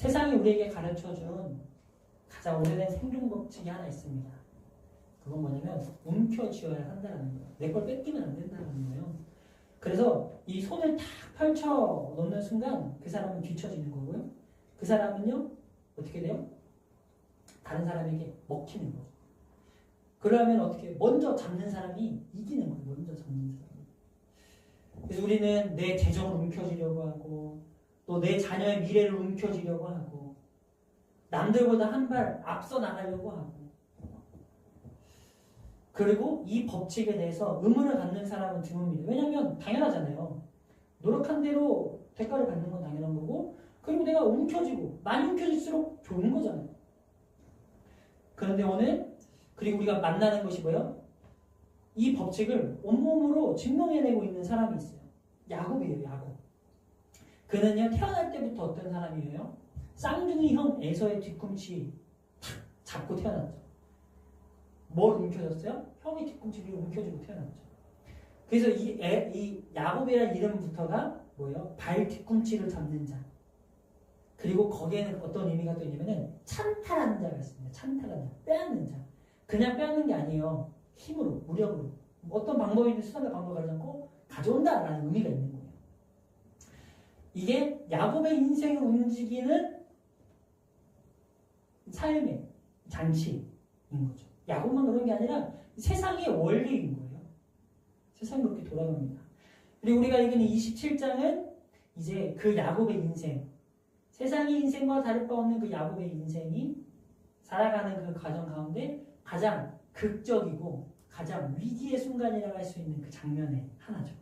세상이 우리에게 가르쳐준 가장 오래된 생존 법칙이 하나 있습니다. 그건 뭐냐면 움켜쥐어야 한다는 거예요. 내 걸 뺏기면 안 된다는 거예요. 그래서 이 손을 탁 펼쳐 놓는 순간 그 사람은 뒤처지는 거고요. 그 사람은요 어떻게 돼요? 다른 사람에게 먹히는 거죠. 그러면 어떻게 먼저 잡는 사람이 이기는 거예요. 먼저 잡는 사람이. 그래서 우리는 내 재정을 움켜쥐려고 하고 또 내 자녀의 미래를 움켜쥐려고 하고 남들보다 한 발 앞서 나가려고 하고 그리고 이 법칙에 대해서 의문을 갖는 사람은 드뭅니다. 왜냐하면 당연하잖아요. 노력한 대로 대가를 받는 건 당연한 거고 그리고 내가 움켜쥐고 많이 움켜질수록 좋은 거잖아요. 그런데 오늘 그리고 우리가 만나는 것이 뭐예요? 이 법칙을 온몸으로 증명해내고 있는 사람이 있어요. 야곱이에요. 야곱. 그는요 태어날 때부터 어떤 사람이에요? 쌍둥이 형 에서의 뒤꿈치 탁 잡고 태어났죠. 뭘 움켜졌어요? 형이 뒤꿈치를 움켜쥐고 태어났죠. 그래서 이 야곱이라는 이름부터가 뭐예요? 발 뒤꿈치를 잡는 자. 그리고 거기에는 어떤 의미가 또 있냐면은 찬탈하는 자가 있습니다. 찬탈하는 자, 빼앗는 자. 그냥 빼앗는 게 아니에요. 힘으로, 무력으로. 어떤 방법이든 수단과 방법을 가리지 않고 가져온다라는 의미가 있는 거예요. 이게 야곱의 인생을 움직이는 삶의 장치인 거죠. 야곱만 그런 게 아니라 세상의 원리인 거예요. 세상이 그렇게 돌아갑니다. 그리고 우리가 읽은 27장은 이제 그 야곱의 인생, 세상의 인생과 다를 바 없는 그 야곱의 인생이 살아가는 그 과정 가운데 가장 극적이고 가장 위기의 순간이라고 할 수 있는 그 장면의 하나죠.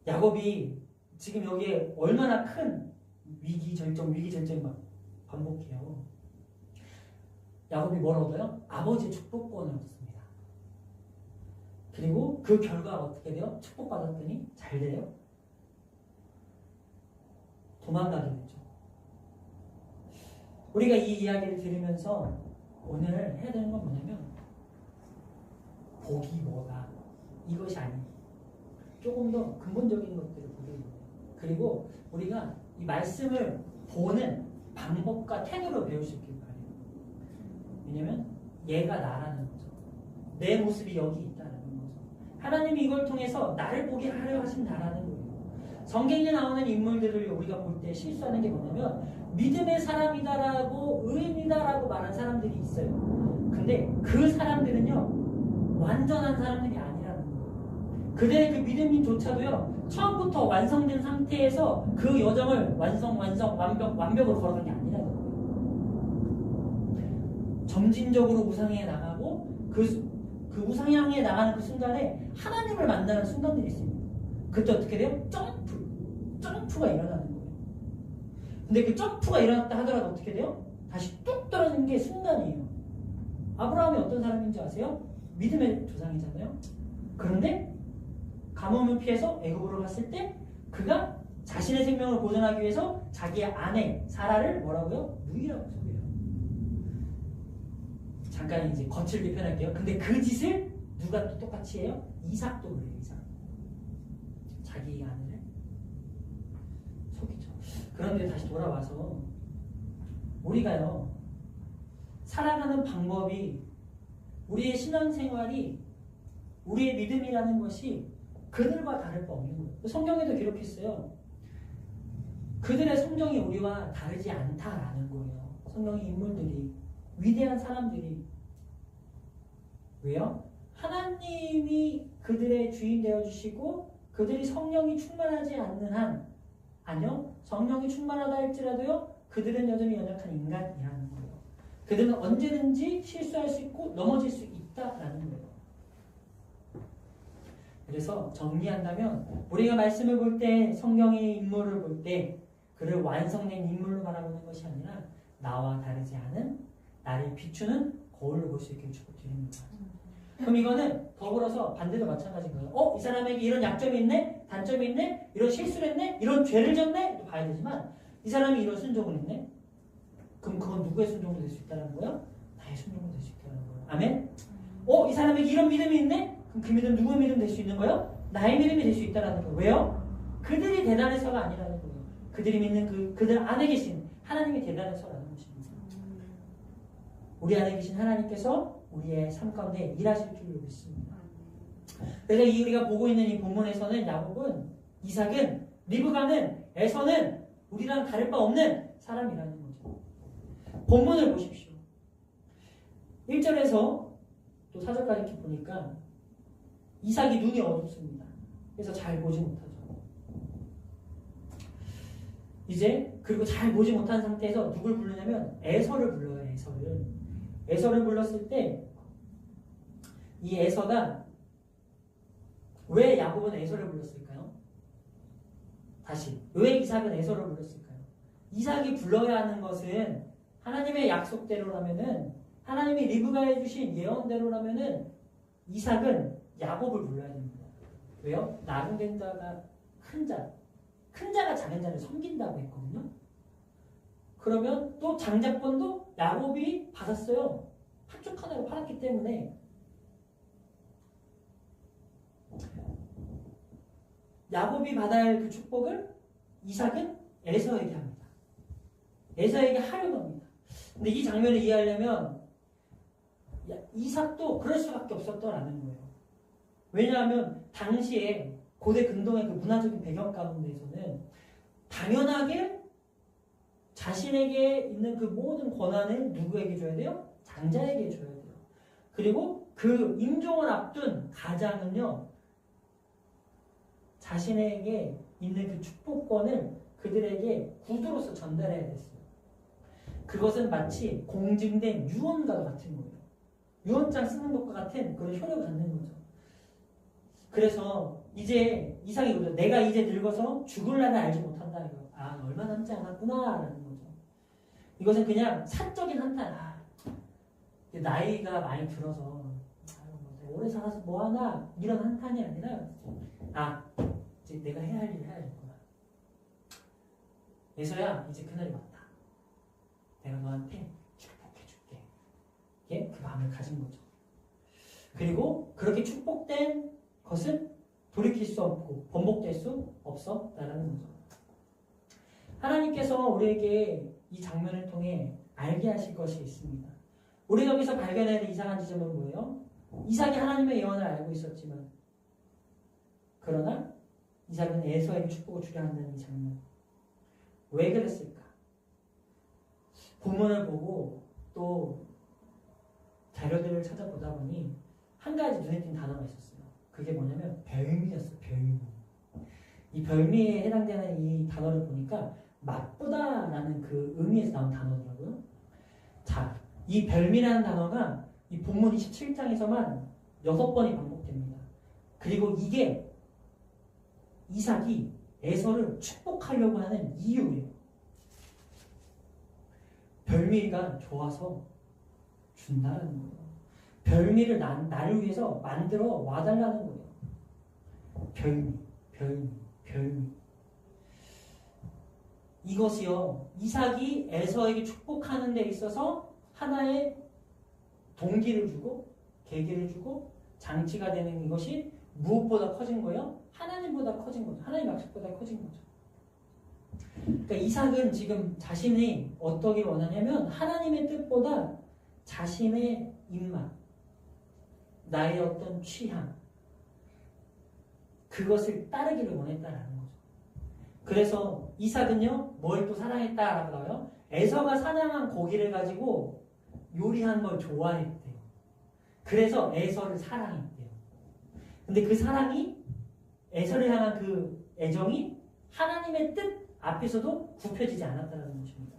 야곱이 지금 여기에 얼마나 큰 위기 절정이 막 반복해요. 야곱이 뭘 얻어요? 아버지의 축복권을 얻습니다. 그리고 그 결과가 어떻게 돼요? 축복받았더니 잘 돼요? 도망가게 되죠. 우리가 이 이야기를 들으면서 오늘 해야 되는 건 뭐냐면 복이 뭐다 이것이 아니에요. 조금 더 근본적인 것들을 보게 돼요. 그리고 우리가 이 말씀을 보는 방법과 태도를 배울 수 있길 바래요. 왜냐면 얘가 나라는 거죠. 내 모습이 여기 있다는 거죠. 하나님이 이걸 통해서 나를 보게 하려 하신다라는 거예요. 성경에 나오는 인물들을 우리가 볼 때 실수하는 게 뭐냐면 믿음의 사람이다라고 의인이다라고 말하는 사람들이 있어요. 근데 그 사람들은요 완전한 사람들이 아니라는 거예요. 그들의 그 믿음조차도요 처음부터 완성된 상태에서 그 여정을 완벽으로 걸어간 게 아니라는 거예요. 점진적으로 우상에 나가고 그 우상향에 나가는 그 순간에 하나님을 만나는 순간들이 있습니다. 그때 어떻게 돼요? 점프가 일어나는 거예요. 근데 그 점프가 일어났다 하더라도 어떻게 돼요? 다시 뚝 떨어지는 게 순간이에요. 아브라함이 어떤 사람인지 아세요? 믿음의 조상이잖아요. 그런데 가뭄을 피해서 애굽으로 갔을 때 그가 자신의 생명을 보존하기 위해서 자기의 아내 사라를 뭐라고요? 누이라고 소개해요. 잠깐 이제 거칠게 표현할게요. 근데 그 짓을 누가 또 똑같이 해요? 이삭도 그래요. 이삭. 자기 아내를 속이죠. 그런데 다시 돌아와서 우리가요 살아가는 방법이 우리의 신앙생활이 우리의 믿음이라는 것이 그들과 다를 바 없는 거예요. 성경에도 기록했어요. 그들의 성정이 우리와 다르지 않다라는 거예요. 성경의 인물들이 위대한 사람들이 왜요? 하나님이 그들의 주인 되어주시고 그들이 성령이 충만하지 않는 한 아니요 성령이 충만하다 할지라도요 그들은 여전히 연약한 인간이라는 거예요. 그들은 언제든지 실수할 수 있고 넘어질 수 있다라는 거예요. 그래서 정리한다면 우리가 말씀을 볼 때 성경의 인물을 볼 때 그를 완성된 인물로 바라보는 것이 아니라 나와 다르지 않은 나를 비추는 거울로 볼 수 있게 축복드립니다. 그럼 이거는 더불어서 반대도 마찬가지인 거예요. 이 사람에게 이런 약점이 있네? 단점이 있네? 이런 실수를 했네? 이런 죄를 졌네? 또 봐야 되지만 이 사람이 이런 순종을 했네? 그럼 그건 누구의 순종도 될 수 있다는 거예요? 나의 순종도 될 수 있다는 거예요. 아멘? 이 사람에게 이런 믿음이 있네? 그럼 그 믿음 누구의 믿음 될 수 있는 거예요? 나의 믿음이 될 수 있다는 거예요. 왜요? 그들이 대단해서가 아니라는 거예요. 그들이 믿는 그들 안에 계신 하나님이 대단해서라는 것입니다. 우리 안에 계신 하나님께서 우리의 삶 가운데 일하실 줄로 믿습니다. 그래서 우리가 보고 있는 이 본문에서는 야곱은, 이삭은, 리브가는, 에서는 우리랑 다를 바 없는 사람이라는 거죠. 본문을 보십시오. 1절에서 또 4절까지 이렇게 보니까 이삭이 눈이 어둡습니다. 그래서 잘 보지 못하죠. 이제 그리고 잘 보지 못한 상태에서 누굴 부르냐면 에서를 불러요. 에서를 불렀을 때 이 에서가 왜 야곱은 에서를 불렀을까요? 다시 왜 이삭은 에서를 불렀을까요? 이삭이 불러야 하는 것은 하나님의 약속대로라면은, 하나님이 리브가에 주신 예언대로라면은 이삭은 야곱을 불러야 됩니다. 왜요? 나중된 자가 큰 자가 작은 자를 섬긴다고 했거든요. 그러면 또 장자권도 야곱이 받았어요. 한쪽 하나로 팔았기 때문에 야곱이 받아야 할 그 축복을 이삭은 에서에게 합니다. 에서에게 하려고 합니다. 근데 이 장면을 이해하려면 이삭도 그럴 수밖에 없었더라는 거예요. 왜냐하면 당시에 고대 근동의 그 문화적인 배경 가운데에서는 당연하게 자신에게 있는 그 모든 권한을 누구에게 줘야 돼요? 장자에게 줘야 돼요. 그리고 그 임종을 앞둔 가장은요, 자신에게 있는 그 축복권을 그들에게 구두로서 전달해야 됐어요. 그것은 마치 공증된 유언과도 같은 거예요. 유언장 쓰는 것과 같은 그런 효력을 갖는 거죠. 그래서 이제 이삭이 그러죠. 내가 이제 늙어서 죽을 날을 알지 못한다. 아, 얼마 남지 않았구나 라는 거죠. 이것은 그냥 사적인 한탄. 나이가 많이 들어서 오래 살아서 뭐하나 이런 한탄이 아니라 이제 내가 해야 할 일을 해야겠구나. 에서야 이제 그날이 왔다. 내가 너한테 축복해줄게. 이게 그 마음을 가진 거죠. 그리고 그렇게 축복된 것은 돌이킬 수 없고 번복될 수 없었다라는 거죠. 하나님께서 우리에게 이 장면을 통해 알게 하실 것이 있습니다. 우리가 여기서 발견해야 될 이상한 지점은 뭐예요? 이삭이 하나님의 예언을 알고 있었지만, 그러나 이삭은 에서에게 축복을 주려 한다는 이 장면. 왜 그랬을까? 본문을 보고 또 자료들을 찾아보다 보니 한 가지 눈에 띈 단어가 있었어요. 그게 뭐냐면 별미였어요. 별미. 이 별미에 해당되는 이 단어를 보니까 맛보다라는 그 의미에서 나온 단어더라고요. 자, 이 별미라는 단어가 이 본문 27장에서만 6번이 반복됩니다. 그리고 이게 이삭이 에서를 축복하려고 하는 이유예요. 별미가 좋아서 준다라는 거예요. 별미를 나를 위해서 만들어 와달라는 거예요. 별미. 이것이요, 이삭이 에서에게 축복하는 데 있어서 하나의 동기를 주고 계기를 주고 장치가 되는 이것이 무엇보다 커진 거예요? 하나님보다 커진 거죠. 하나님 약속보다 커진 거죠. 그러니까 이삭은 지금 자신이 어떠길 원하냐면 하나님의 뜻보다 자신의 입맛, 나의 어떤 취향, 그것을 따르기를 원했다라는 거죠. 그래서 이삭은요, 뭘 또 사랑했다라고 나와요? 에서가 사냥한 고기를 가지고 요리한 걸 좋아했대요. 그래서 에서를 사랑했대요. 근데 그 사랑이, 에서를 향한 그 애정이 하나님의 뜻 앞에서도 굽혀지지 않았다는 것입니다.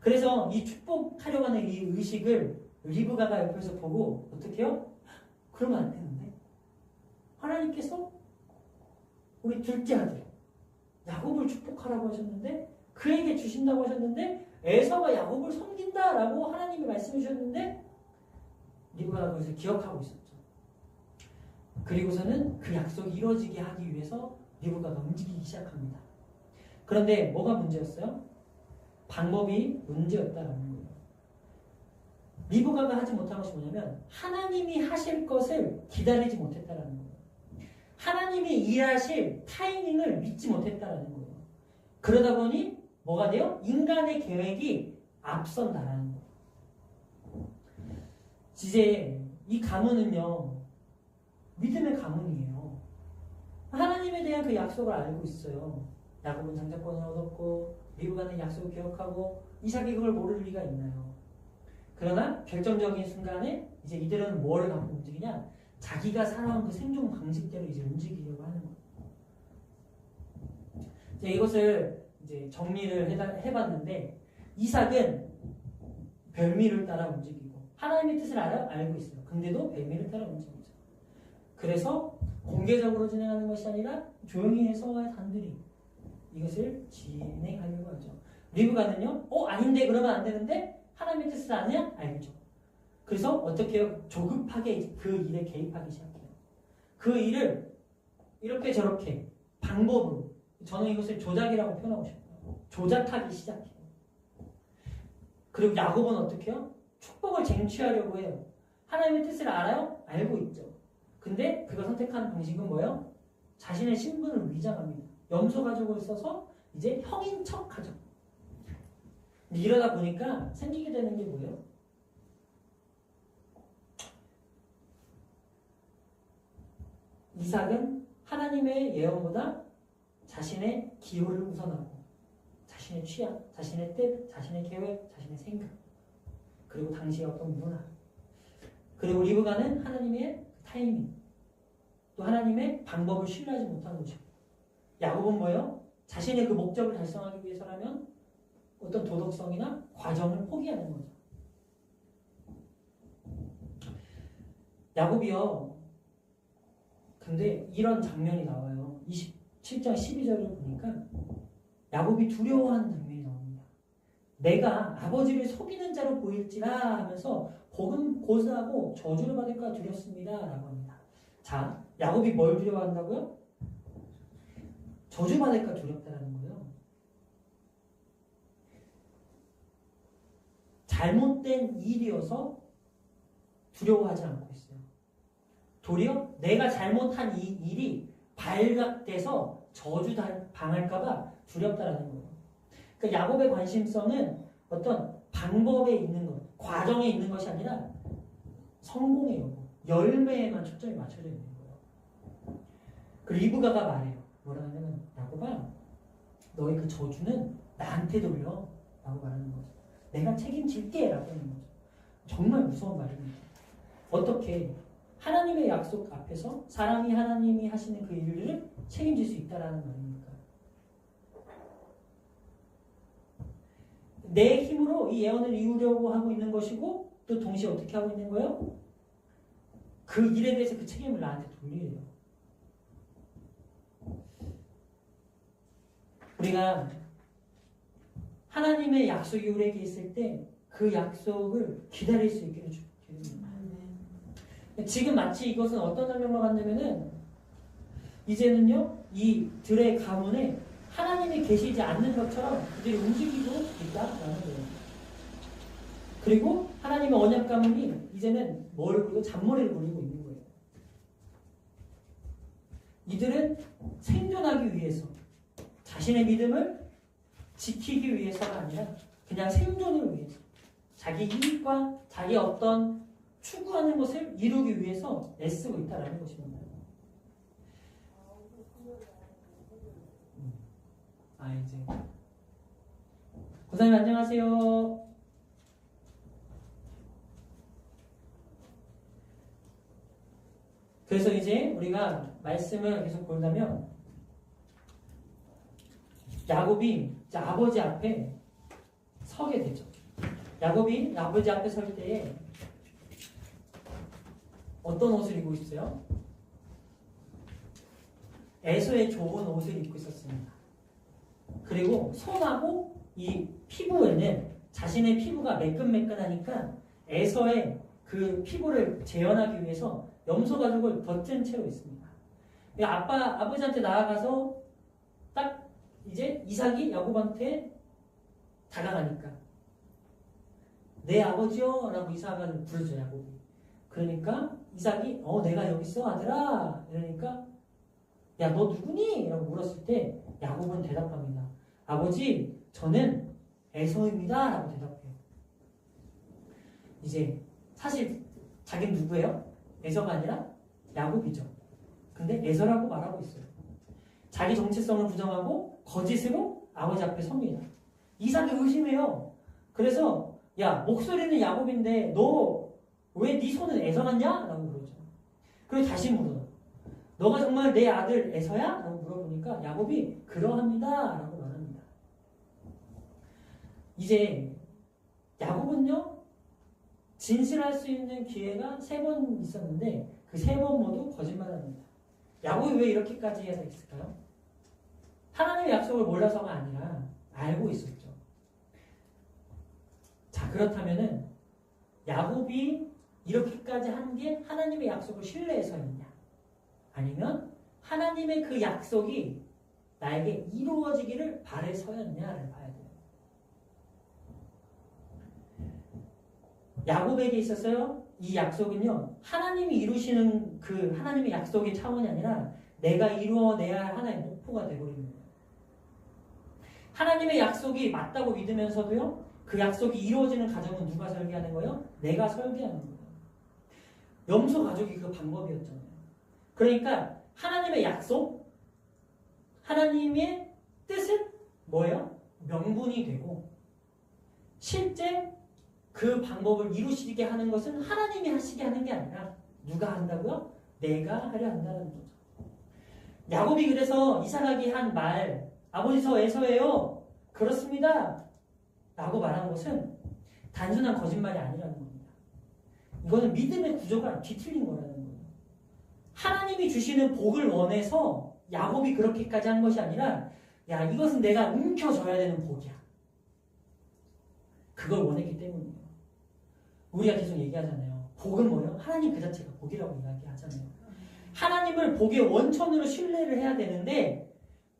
그래서 이 축복하려고 하는 이 의식을 리브가가 옆에서 보고 어떻게 해요? 그러면 안 되는데, 하나님께서 우리 둘째 아들 야곱을 축복하라고 하셨는데, 그에게 주신다고 하셨는데, 에서가 야곱을 섬긴다라고 하나님이 말씀해 주셨는데, 리브가가 그것을 기억하고 있었죠. 그리고서는 그 약속이 이루어지게 하기 위해서 리브가가 움직이기 시작합니다. 그런데 뭐가 문제였어요? 방법이 문제였다라는 거예요. 리브가가 하지 못한 것이 뭐냐면 하나님이 하실 것을 기다리지 못했다라는 거예요. 하나님이 일하실 타이밍을 믿지 못했다라는 거예요. 그러다 보니 뭐가 돼요? 인간의 계획이 앞선다라는 거. 이제 이 가문은요, 믿음의 가문이에요. 하나님에 대한 그 약속을 알고 있어요. 야곱은 장자권을 얻었고 리브가는 약속을 기억하고 이삭이 그걸 모를 리가 있나요? 그러나 결정적인 순간에 이제 이들은 뭘 갖고 움직이냐? 자기가 살아온 그 생존 방식대로 이제 움직이려고 하는 거예요. 이제 이것을 이제 정리를 해봤는데 이삭은 별미를 따라 움직이고 하나님의 뜻을 알고 있어요. 근데도 별미를 따라 움직이죠. 그래서 공개적으로 진행하는 것이 아니라 조용히 해서 단둘이 이것을 진행하려고 하죠. 리브가는요, 아닌데 그러면 안 되는데 하나님의 뜻을 아냐? 알죠. 그래서 어떻게 해요? 조급하게 그 일에 개입하기 시작해요. 그 일을 이렇게 저렇게 방법으로, 저는 이것을 조작이라고 표현하고 싶어요. 조작하기 시작해요. 그리고 야곱은 어떻게 해요? 축복을 쟁취하려고 해요. 하나님의 뜻을 알아요? 알고 있죠. 근데 그가 선택한 방식은 뭐예요? 자신의 신분을 위장합니다. 염소 가족을 써서 이제 형인 척하죠. 이러다 보니까 생기게 되는 게 뭐예요? 이삭은 하나님의 예언보다 자신의 기호를 우선하고 자신의 취향, 자신의 뜻, 자신의 계획, 자신의 생각, 그리고 당시의 어떤 문화, 그리고 리브가는 하나님의 타이밍, 또 하나님의 방법을 신뢰하지 못한 거죠. 야곱은 뭐예요? 자신의 그 목적을 달성하기 위해서라면 어떤 도덕성이나 과정을 포기하는 거죠. 야곱이요. 근데 이런 장면이 나와요. 27장 12절을 보니까 야곱이 두려워하는 장면이 나옵니다. 내가 아버지를 속이는 자로 보일지라 하면서 고사하고 저주를 받을까 두렵습니다. 라고 합니다. 자, 야곱이 뭘 두려워한다고요? 저주받을까 두렵다라는 거예요. 잘못된 일이어서 두려워하지 않고 있어요. 도리어 내가 잘못한 이 일이 발각돼서 저주 당할까봐 두렵다라는 거예요. 그러니까 야곱의 관심성은 어떤 방법에 있는 것, 과정에 있는 것이 아니라 성공의 여부, 열매에만 초점이 맞춰져 있는 거예요. 그 리브가가 말해요. 뭐라 하냐면 야곱아, 너의 그 저주는 나한테 돌려 라고 말하는 거죠. 내가 책임질게 라고 하는 거죠. 정말 무서운 말입니다. 어떻게 하나님의 약속 앞에서 사람이 하나님이 하시는 그 일을 책임질 수 있다라는 말입니까? 내 힘으로 이 예언을 이루려고 하고 있는 것이고 또 동시에 어떻게 하고 있는 거예요? 그 일에 대해서 그 책임을 나한테 돌리래요. 우리가 하나님의 약속이 우리에게 있을 때 그 약속을 기다릴 수 있게 해줍니다. 지금 마치 이것은 어떤 장면과 같냐면은 이제는요 이 들의 가문에 하나님이 계시지 않는 것처럼 그들이 움직이고 있다라는 거예요. 그리고 하나님의 언약 가문이 이제는 뭘 부리고 잔머리를 부리고 있는 거예요. 이들은 생존하기 위해서 자신의 믿음을 지키기 위해서가 아니라 그냥 생존을 위해서 자기 이익과 자기 어떤 추구하는 것을 이루기 위해서 애쓰고 있다는 것입니다. 이제 고사님 안녕하세요. 그래서 이제 우리가 말씀을 계속 본다면 야곱이 아버지 앞에 서게 되죠. 야곱이 아버지 앞에 설 때에 어떤 옷을 입고 있어요? 에서의 좋은 옷을 입고 있었습니다. 그리고 손하고 이 피부에는 자신의 피부가 매끈매끈하니까 에서의 그 피부를 재현하기 위해서 염소 가죽을 덧진 채로 있습니다. 아버지한테 나아가서 딱 이제 이삭이 야곱한테 다가가니까 내 아버지요 라고 이삭을 부르죠. 야곱이. 그러니까 이삭이 내가 여기 있어 아들아 이러니까 야 너 누구니? 라고 물었을 때 야곱은 대답합니다. 아버지 저는 에서입니다. 라고 대답해요. 이제 사실 자기는 누구예요? 에서가 아니라 야곱이죠. 근데 에서라고 말하고 있어요. 자기 정체성을 부정하고 거짓으로 아버지 앞에 섭니다. 이삭이 의심해요. 그래서 야, 목소리는 야곱인데 너 왜 네 손은 에서 같냐? 라고 그러죠. 그리고 다시 물어요. 너가 정말 내 아들 에서야? 라고 물어보니까 야곱이 그러합니다. 라고 말합니다. 이제 야곱은요, 진실할 수 있는 기회가 3번 있었는데 그 3번 모두 거짓말을 합니다. 야곱이 왜 이렇게까지 해야 됐을까요? 하나님의 약속을 몰라서가 아니라 알고 있었죠. 자, 그렇다면은 야곱이 이렇게까지 한 게 하나님의 약속을 신뢰해서였냐? 아니면 하나님의 그 약속이 나에게 이루어지기를 바래서였냐를 봐야 돼요. 야곱에게 있어서요, 이 약속은요, 하나님이 이루시는 그 하나님의 약속의 차원이 아니라 내가 이루어내야 할 하나의 목표가 되어버리는 거예요. 하나님의 약속이 맞다고 믿으면서도요, 그 약속이 이루어지는 과정은 누가 설계하는 거예요? 내가 설계하는 거예요. 염소 가족이 그 방법이었잖아요. 그러니까 하나님의 약속, 하나님의 뜻은 뭐예요? 명분이 되고 실제 그 방법을 이루시게 하는 것은 하나님이 하시게 하는 게 아니라 누가 한다고요? 내가 하려 한다는 거죠. 야곱이 그래서 이삭에게 한 말, 아버지 저 에서예요. 그렇습니다. 라고 말한 것은 단순한 거짓말이 아니라는 겁니다. 이거는 믿음의 구조가 뒤틀린 거라는 거예요. 하나님이 주시는 복을 원해서 야곱이 그렇게까지 한 것이 아니라 야, 이것은 내가 움켜줘야 되는 복이야. 그걸 원했기 때문이에요. 우리가 계속 얘기하잖아요. 복은 뭐예요? 하나님 그 자체가 복이라고 이야기하잖아요. 하나님을 복의 원천으로 신뢰를 해야 되는데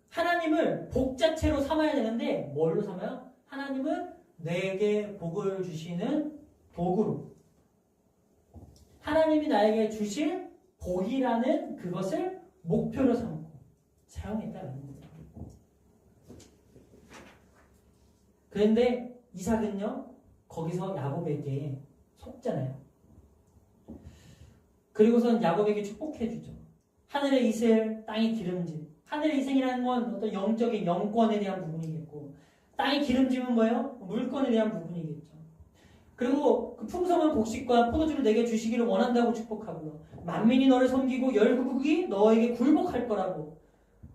하나님을 복 자체로 삼아야 되는데 뭘로 삼아요? 하나님은 내게 복을 주시는 도구로 하나님이 나에게 주실 복이라는 그것을 목표로 삼고 사용했다는 겁니다. 그런데 이삭은요, 거기서 야곱에게 속잖아요. 그리고선 야곱에게 축복해주죠. 하늘의 이슬, 땅의 기름짐. 하늘의 이슬이라는 건 어떤 영적인 영권에 대한 부분이겠고, 땅의 기름짐은 뭐예요? 물건에 대한 부분이겠죠. 그리고 그 풍성한 곡식과 포도주를 내게 주시기를 원한다고 축복하고요. 만민이 너를 섬기고 열국이 너에게 굴복할 거라고.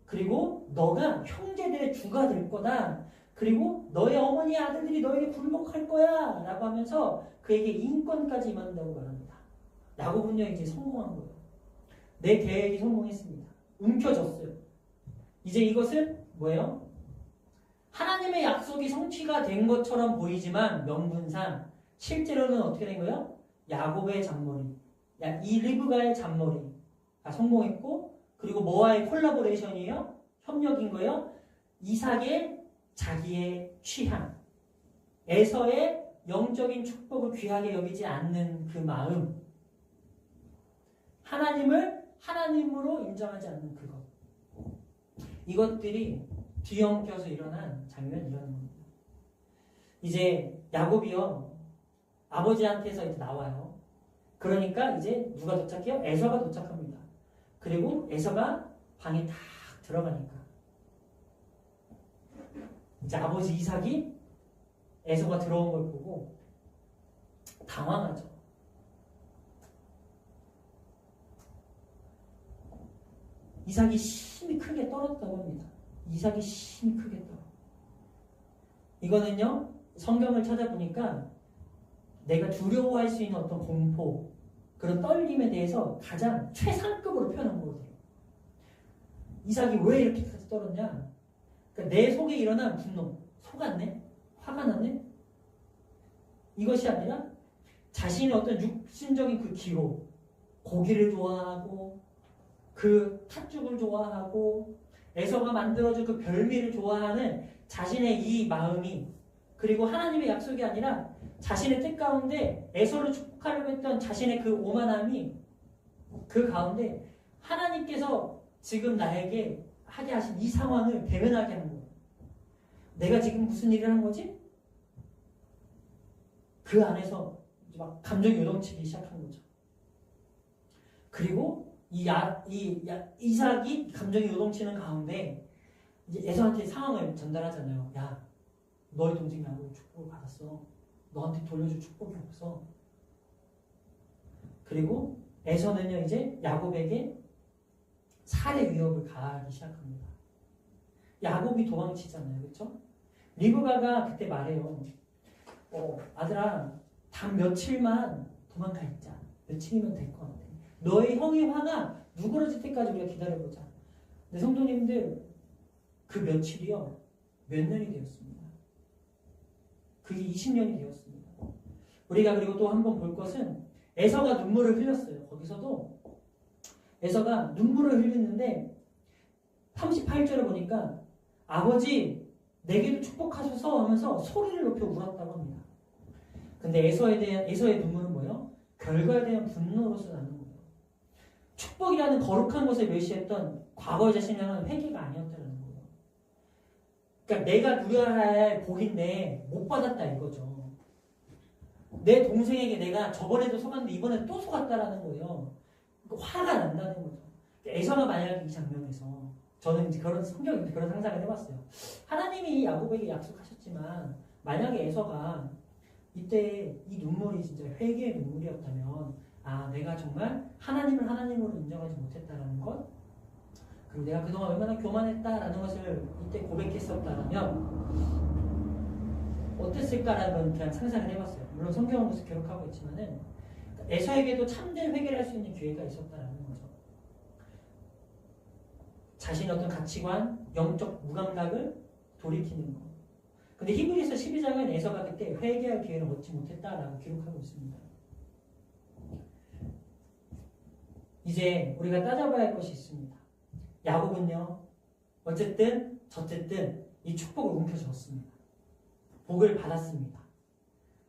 그리고 너가 형제들의 주가 될 거다. 그리고 너의 어머니의 아들들이 너에게 굴복할 거야. 라고 하면서 그에게 인권까지 임한다고 말합니다. 야곱은요, 이제 성공한 거예요. 내 계획이 성공했습니다. 움켜졌어요. 이제 이것은 뭐예요? 하나님의 약속이 성취가 된 것처럼 보이지만 명분상 실제로는 어떻게 된 거예요? 야곱의 잔머리, 이 리브가의 잔머리가 성공했고, 그리고 뭐와의 콜라보레이션이에요? 협력인 거예요? 이삭의 자기의 취향, 에서의 영적인 축복을 귀하게 여기지 않는 그 마음, 하나님을 하나님으로 인정하지 않는 그것, 이것들이 뒤엉켜서 일어난 장면이라는 겁니다. 이제 야곱이요, 아버지한테서 이제 나와요. 그러니까 이제 누가 도착해요? 에서가 도착합니다. 그리고 에서가 방에 탁 들어가니까 이제 아버지 이삭이 에서가 들어온 걸 보고 당황하죠. 이삭이 심히 크게 떨었다고 합니다. 이삭이 심히 크게 떨어. 이거는요, 성경을 찾아보니까 내가 두려워할 수 있는 어떤 공포, 그런 떨림에 대해서 가장 최상급으로 표현한 거거든요. 이삭이 왜 이렇게까지 떨었냐? 그러니까 내 속에 일어난 분노, 속았네? 화가 났네? 이것이 아니라 자신의 어떤 육신적인 그 기호, 고기를 좋아하고 그 팥죽을 좋아하고 에서가 만들어준 그 별미를 좋아하는 자신의 이 마음이, 그리고 하나님의 약속이 아니라 자신의 뜻 가운데 에서를 축복하려고 했던 자신의 그 오만함이, 그 가운데 하나님께서 지금 나에게 하게 하신 이 상황을 대면하게 하는 거예요. 내가 지금 무슨 일을 한 거지? 그 안에서 이제 막 감정이 요동치기 시작한 거죠. 그리고 이삭이 감정이 요동치는 가운데 이제 에서한테 상황을 전달하잖아요. 야, 너희 동생 야곱 축복을 받았어. 너한테 돌려줄 축복이 없어. 그리고 에서는요 이제 야곱에게 살해 위협을 가하기 시작합니다. 야곱이 도망치잖아요, 그렇죠? 리브가가 그때 말해요. 아들아, 단 며칠만 도망가 있자. 며칠이면 될 것 같아. 너의 형의 화가 누그러질 때까지 우리가 기다려보자. 근데 성도님들, 그 며칠이요 몇 년이 되었습니다. 그게 20년이 되었습니다. 우리가 그리고 또 한 번 볼 것은 에서가 눈물을 흘렸어요. 거기서도 에서가 눈물을 흘리는데 38절을 보니까 아버지 내게도 축복하소서 하면서 소리를 높여 울었다고 합니다. 근데 에서의 눈물은 뭐예요? 결과에 대한 분노로서 나는 거예요. 축복이라는 거룩한 것을 멸시했던 과거의 자신을 향한 회개가 아니었다는 거예요. 그러니까 내가 누려야 할 복인데 못 받았다 이거죠. 내 동생에게 내가 저번에도 속았는데 이번에 또 속았다라는 거예요. 화가 난다는 거죠. 에서가 만약에 이 장면에서 저는 이제 그런 성경에 그런 상상을 해봤어요. 하나님이 야곱에게 약속하셨지만 만약에 에서가 이때 이 눈물이 진짜 회개의 눈물이었다면 내가 정말 하나님을 하나님으로 인정하지 못했다라는 것 그리고 내가 그동안 얼마나 교만했다라는 것을 이때 고백했었다면 어땠을까라는 건 그냥 상상을 해봤어요. 물론 성경은 그것을 기록하고 있지만은 에서에게도 참된 회개를 할 수 있는 기회가 있었다라는 거죠. 자신의 어떤 가치관, 영적 무감각을 돌이키는 것. 근데 히브리서 12장은 에서가 그때 회개할 기회를 얻지 못했다라고 기록하고 있습니다. 이제 우리가 따져봐야 할 것이 있습니다. 야곱은요, 어쨌든 저쨌든 이 축복을 움켜쥐었습니다. 복을 받았습니다.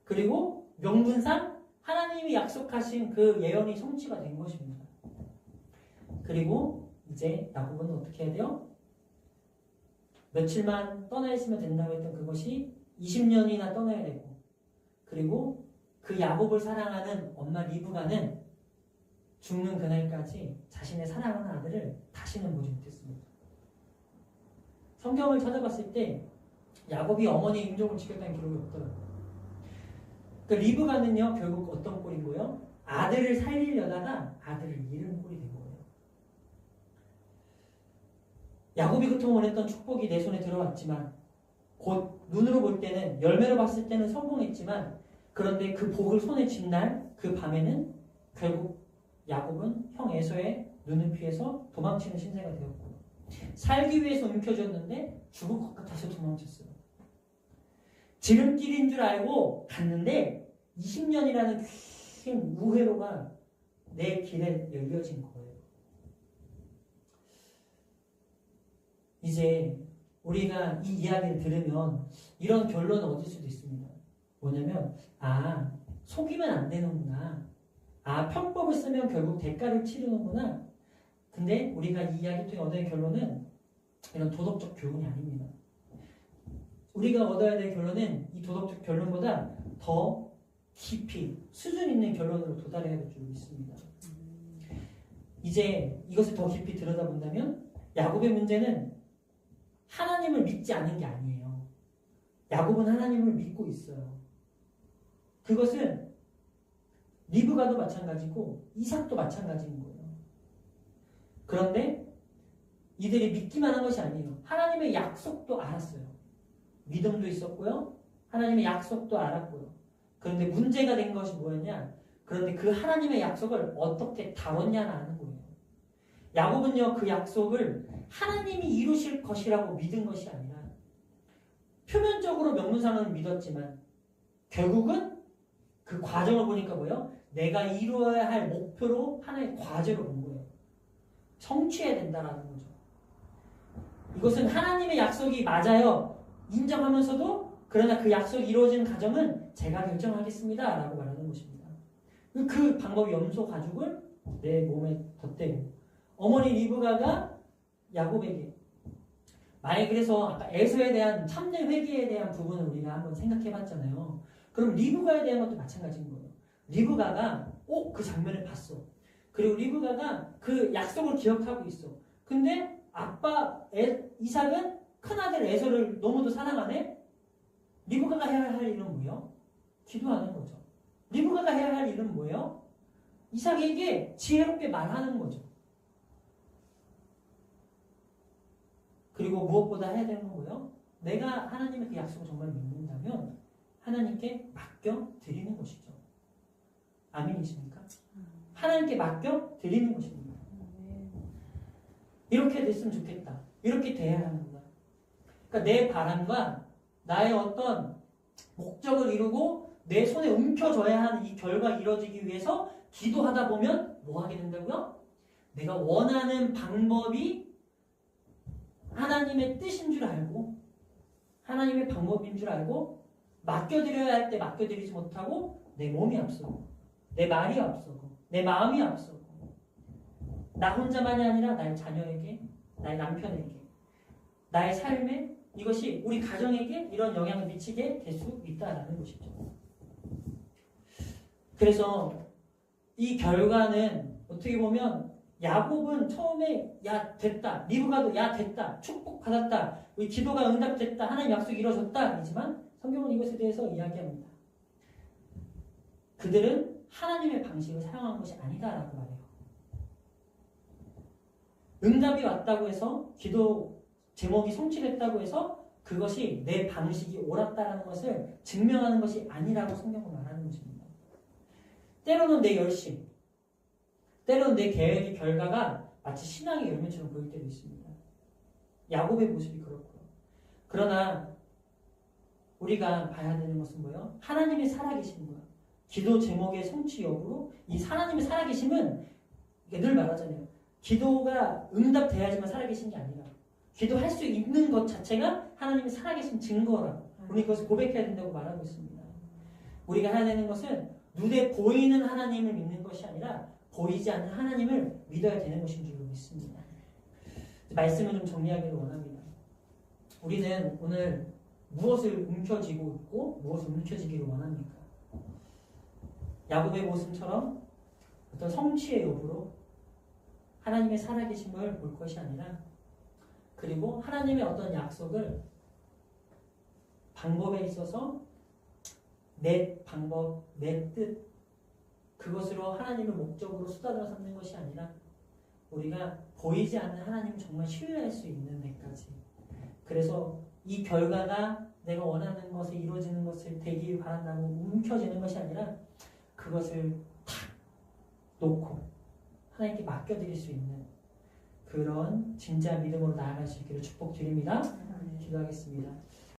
그리고 명분상 하나님이 약속하신 그 예언이 성취가 된 것입니다. 그리고 이제 야곱은 어떻게 해야 돼요? 며칠만 떠나 있으면 된다고 했던 그것이 20년이나 떠나야 되고 그리고 그 야곱을 사랑하는 엄마 리브가는 죽는 그날까지 자신의 사랑하는 아들을 다시는 보지 못했습니다. 성경을 찾아봤을 때 야곱이 어머니의 임종을 지켰다는 기록이 없더라고요. 그러니까 리브가는요 결국 어떤 꼴인 거예요? 아들을 살리려다가 아들을 잃은 꼴이 된 거예요. 야곱이 그토록 원했던 축복이 내 손에 들어왔지만 곧 눈으로 볼 때는 열매로 봤을 때는 성공했지만 그런데 그 복을 손에 쥔 날 그 밤에는 결국 야곱은 형 에서의 눈을 피해서 도망치는 신세가 되었고 살기 위해서 움켜쥐었는데 죽을 것 같아서 도망쳤어요. 지름길인 줄 알고 갔는데 20년이라는 긴 우회로가 내 길에 열려진 거예요. 이제 우리가 이 이야기를 들으면 이런 결론을 얻을 수도 있습니다. 뭐냐면 속이면 안 되는구나. 편법을 쓰면 결국 대가를 치르는구나. 근데 우리가 이 이야기 통해 얻을 결론은 이런 도덕적 교훈이 아닙니다. 우리가 얻어야 될 결론은 이 도덕적 결론보다 더 깊이 수준 있는 결론으로 도달해야 될 줄 믿습니다. 이제 이것을 더 깊이 들여다본다면 야곱의 문제는 하나님을 믿지 않은 게 아니에요. 야곱은 하나님을 믿고 있어요. 그것은 리브가도 마찬가지고 이삭도 마찬가지인 거예요. 그런데 이들이 믿기만 한 것이 아니에요. 하나님의 약속도 알았어요. 믿음도 있었고요. 하나님의 약속도 알았고요. 그런데 문제가 된 것이 뭐였냐? 그런데 그 하나님의 약속을 어떻게 다뤘냐는 거예요. 야곱은요 그 약속을 하나님이 이루실 것이라고 믿은 것이 아니라 표면적으로 명분상은 믿었지만 결국은 그 과정을 보니까 뭐예요? 내가 이루어야 할 목표로 하나의 과제로 본 거예요. 성취해야 된다라는 거죠. 이것은 하나님의 약속이 맞아요. 인정하면서도 그러나 그 약속이 이루어지는 과정은 제가 결정하겠습니다 라고 말하는 것입니다. 그 방법이 염소 가죽을 내 몸에 덧대고 어머니 리브가가 야곱에게 만약에 그래서 아까 에서에 대한 참된 회개에 대한 부분을 우리가 한번 생각해 봤잖아요. 그럼 리브가에 대한 것도 마찬가지인 거예요. 리브가가 그 장면을 봤어. 그리고 리브가가 그 약속을 기억하고 있어. 근데 이삭은 큰아들 에서를 너무도 사랑하네? 리브가가 해야 할 일은 뭐예요? 기도하는 거죠. 리브가가 해야 할 일은 뭐예요? 이삭에게 지혜롭게 말하는 거죠. 그리고 무엇보다 해야 되는 건 뭐예요? 내가 하나님의 그 약속을 정말 믿는다면 하나님께 맡겨 드리는 것이죠. 아멘이십니까? 하나님께 맡겨 드리는 것입니다. 이렇게 됐으면 좋겠다. 이렇게 돼야 하는구나. 그러니까 내 바람과 나의 어떤 목적을 이루고 내 손에 움켜져야 하는 이 결과가 이루어지기 위해서 기도하다 보면 뭐 하게 된다고요? 내가 원하는 방법이 하나님의 뜻인 줄 알고 하나님의 방법인 줄 알고 맡겨드려야 할 때 맡겨드리지 못하고 내 몸이 앞서고 내 말이 앞서고 내 마음이 앞서고 나 혼자만이 아니라 나의 자녀에게 나의 남편에게 나의 삶에 이것이 우리 가정에게 이런 영향을 미치게 될 수 있다라는 것이죠. 그래서 이 결과는 어떻게 보면 야곱은 처음에 야 됐다 리브가도 야 됐다 축복받았다 우리 기도가 응답됐다 하나님 약속이 이루어졌다 아니지만 성경은 이것에 대해서 이야기합니다. 그들은 하나님의 방식을 사용한 것이 아니다라고 말해요. 응답이 왔다고 해서 기도 제목이 성취됐다고 해서 그것이 내 방식이 옳았다라는 것을 증명하는 것이 아니라고 성경은 말하는 것입니다. 때로는 내 열심, 때로는 내 계획의 결과가 마치 신앙의 열매처럼 보일 때도 있습니다. 야곱의 모습이 그렇고요. 그러나 우리가 봐야 되는 것은 뭐예요? 하나님의 살아계심과 기도 제목의 성취 여부로 이 하나님의 살아계심은 늘 말하잖아요. 기도가 응답돼야지만 살아계신 게 아니라 기도할 수 있는 것 자체가 하나님의 살아계신 증거라고 우리 그것을 고백해야 된다고 말하고 있습니다. 우리가 해야 되는 것은 눈에 보이는 하나님을 믿는 것이 아니라 보이지 않는 하나님을 믿어야 되는 것인 줄 믿습니다. 말씀을 좀 정리하기를 원합니다. 우리는 오늘 무엇을 움켜쥐고 있고 무엇을 움켜쥐기를 원합니까? 야곱의 모습처럼 어떤 성취의 여부로 하나님의 살아계심을 볼 것이 아니라 그리고 하나님의 어떤 약속을 방법에 있어서 내 방법, 내 뜻 그것으로 하나님을 목적으로 수단으로 삼는 것이 아니라 우리가 보이지 않는 하나님을 정말 신뢰할 수 있는 데까지 그래서 이 결과가 내가 원하는 것에 이루어지는 것을 되길 바란다고 움켜쥐는 것이 아니라 그것을 탁 놓고 하나님께 맡겨드릴 수 있는 그런 진짜 믿음으로 나아갈 수 있기를 축복드립니다. 기도하겠습니다.